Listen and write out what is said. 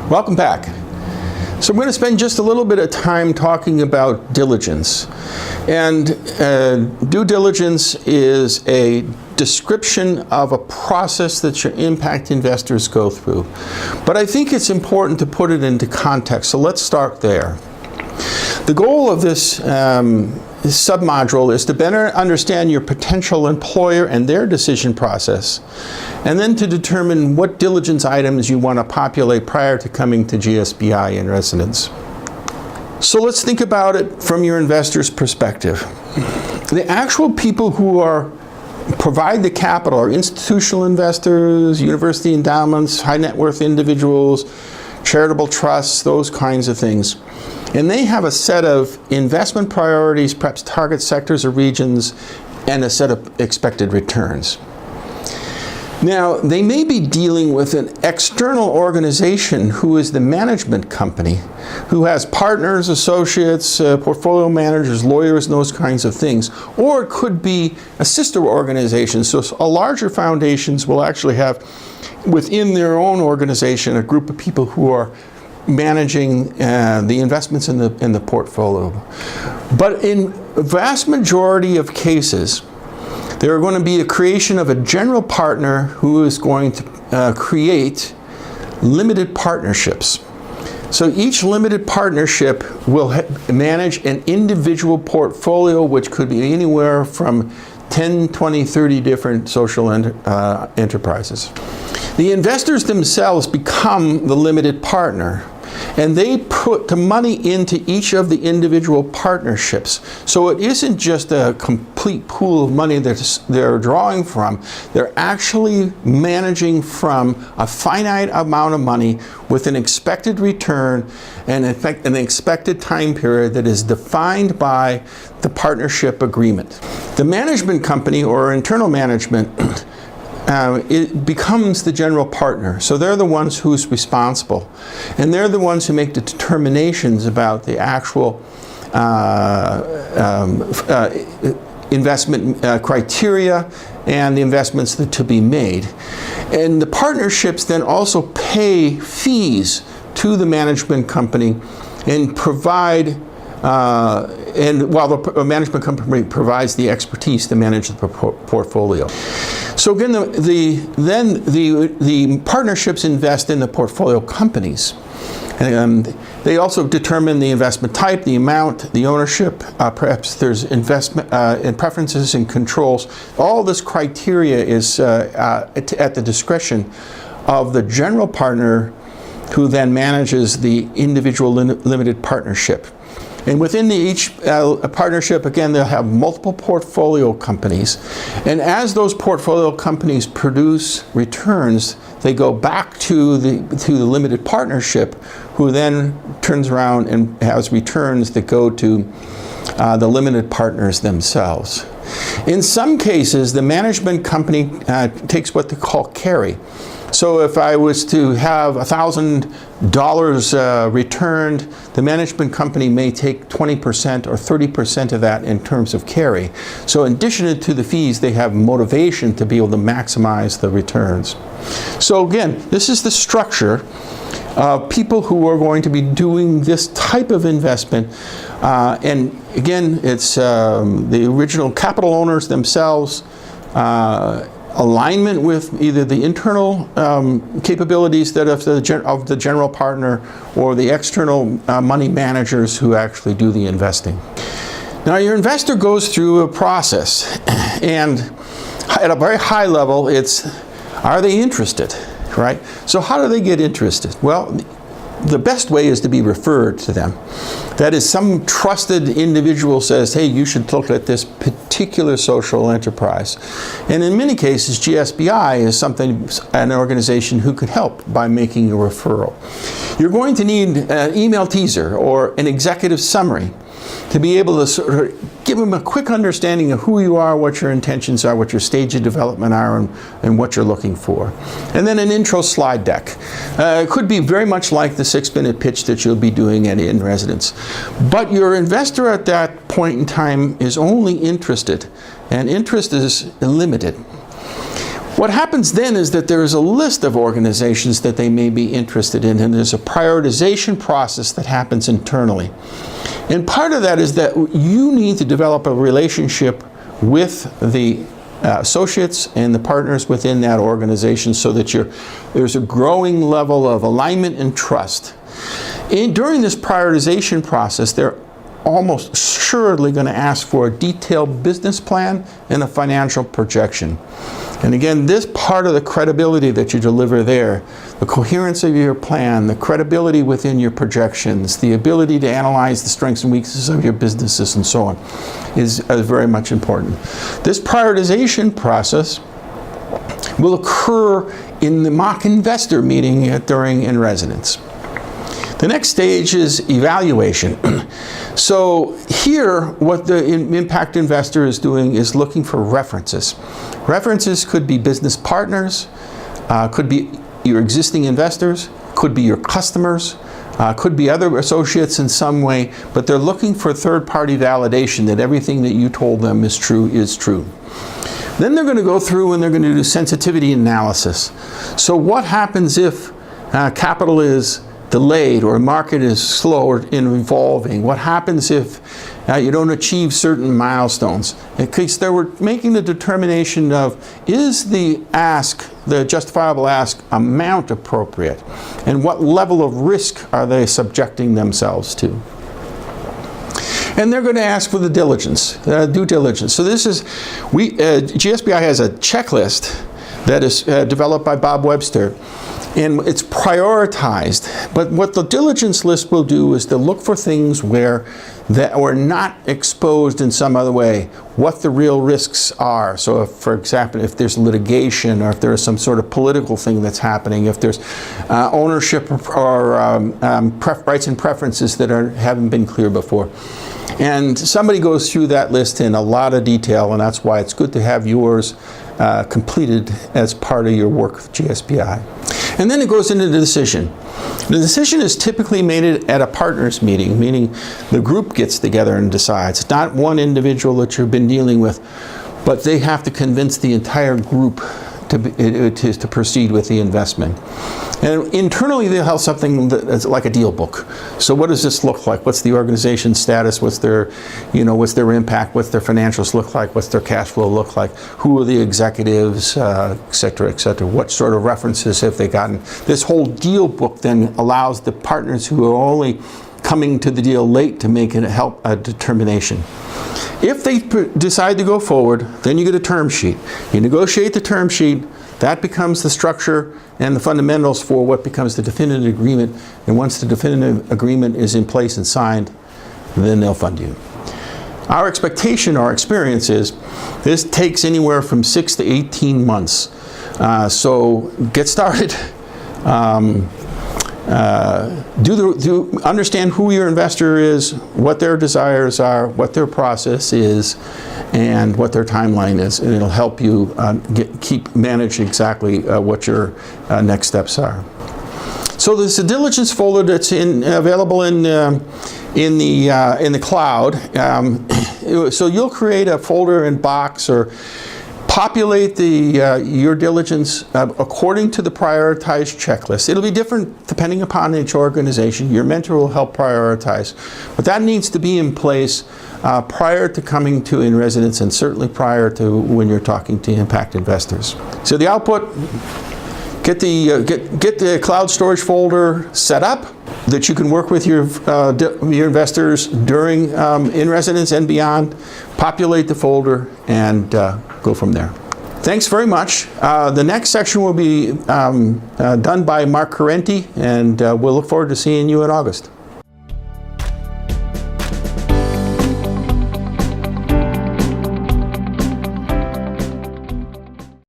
Welcome back. So I'm going to spend just a little bit of time talking about diligence. And due diligence is a description of a process that your impact investors go through. But I think it's important to put it into context, so let's start there. The goal of this submodule is to better understand your potential employer and their decision process, and then to determine what diligence items you want to populate prior to coming to GSBI in residence. So let's think about it from your investor's perspective. The actual people who provide the capital are institutional investors, university endowments, high net worth individuals, charitable trusts, those kinds of things. And they have a set of investment priorities, perhaps target sectors or regions, and a set of expected returns. Now, they may be dealing with an external organization who is the management company, who has partners, associates, portfolio managers, lawyers, and those kinds of things. Or it could be a sister organization. So larger foundations will actually have within their own organization a group of people who are managing the investments in the portfolio. But in a vast majority of cases, there are going to be a creation of a general partner who is going to create limited partnerships. So each limited partnership will manage an individual portfolio, which could be anywhere from 10, 20, 30 different social enterprises. The investors themselves become the limited partner, and they put the money into each of the individual partnerships. So it isn't just a complete pool of money that they're drawing from. They're actually managing from a finite amount of money with an expected return and an expected time period that is defined by the partnership agreement. The management company or internal management it becomes the general partner. So they're the ones who's responsible. And they're the ones who make the determinations about the actual investment criteria and the investments that to be made. And the partnerships then also pay fees to the management company and provide and while the management company provides the expertise to manage the portfolio. So again, the partnerships invest in the portfolio companies. They also determine the investment type, the amount, the ownership, perhaps there's investment and preferences and controls. All this criteria is at the discretion of the general partner who then manages the individual limited partnership. And within each partnership, again, they'll have multiple portfolio companies. And as those portfolio companies produce returns, they go back to the limited partnership, who then turns around and has returns that go to the limited partners themselves. In some cases, the management company takes what they call carry. So if I was to have $1,000 returned, the management company may take 20% or 30% of that in terms of carry. So in addition to the fees, they have motivation to be able to maximize the returns. So again, this is the structure of people who are going to be doing this type of investment. And again, it's the original capital owners themselves, alignment with either the internal capabilities that of the general partner or the external money managers who actually do the investing. Now, your investor goes through a process, and at a very high level, it's, are they interested, right? So how do they get interested? Well, the best way is to be referred to them. That is, some trusted individual says, hey, you should look at this particular social enterprise. And in many cases, GSBI is an organization who could help by making a referral. You're going to need an email teaser or an executive summary to be able to sort of give them a quick understanding of who you are, what your intentions are, what your stage of development are, and what you're looking for. And then an intro slide deck. It could be very much like the 6-minute pitch that you'll be doing in residence. But your investor at that point in time is only interested, and interest is limited. What happens then is that there is a list of organizations that they may be interested in, and there's a prioritization process that happens internally. And part of that is that you need to develop a relationship with the associates and the partners within that organization so that there's a growing level of alignment and trust. During this prioritization process, they're almost assuredly going to ask for a detailed business plan and a financial projection. And again, this part of the credibility that you deliver there, the coherence of your plan, the credibility within your projections, the ability to analyze the strengths and weaknesses of your businesses and so on, is very much important. This prioritization process will occur in the mock investor meeting during in residence. The next stage is evaluation. So here, what the impact investor is doing is looking for references. References could be business partners, could be your existing investors, could be your customers, could be other associates in some way, but they're looking for third-party validation that everything that you told them is true. Then they're going to go through and they're going to do sensitivity analysis. So what happens if capital is delayed or market is slow in evolving? What happens if you don't achieve certain milestones? In case they were making the determination of, is the ask, the justifiable ask, amount appropriate? And what level of risk are they subjecting themselves to? And they're going to ask for the diligence, due diligence. So this is, GSBI has a checklist that is developed by Bob Webster, and it's prioritized. But what the diligence list will do is to look for things that were not exposed in some other way, what the real risks are. So if, for example, if there's litigation or if there's some sort of political thing that's happening, if there's ownership or rights and preferences that haven't been clear before. And somebody goes through that list in a lot of detail, and that's why it's good to have yours completed as part of your work with GSBI. And then it goes into the decision. The decision is typically made at a partners meeting, meaning the group gets together and decides. It's not one individual that you've been dealing with, but they have to convince the entire group to proceed with the investment. And internally they'll have something that's like a deal book. So what does this look like? What's the organization's status? What's their impact? What's their financials look like? What's their cash flow look like? Who are the executives, et cetera, et cetera? What sort of references have they gotten? This whole deal book then allows the partners who are only coming to the deal late to make a determination. If they decide to go forward, then you get a term sheet. You negotiate the term sheet. That becomes the structure and the fundamentals for what becomes the definitive agreement. And once the definitive agreement is in place and signed, then they'll fund you. Our expectation, our experience is this takes anywhere from 6 to 18 months. So get started. Understand who your investor is, what their desires are, what their process is, and what their timeline is, and it'll help you manage exactly what your next steps are. So there's a diligence folder that's available in the cloud. So you'll create a folder in Box or populate your diligence according to the prioritized checklist. It'll be different depending upon each organization. Your mentor will help prioritize. But that needs to be in place prior to coming to in residence and certainly prior to when you're talking to impact investors. So the output, get the cloud storage folder set up that you can work with your investors during in residence and beyond. Populate the folder and go from there. Thanks very much. The next section will be done by Mark Carenti, and we'll look forward to seeing you in August.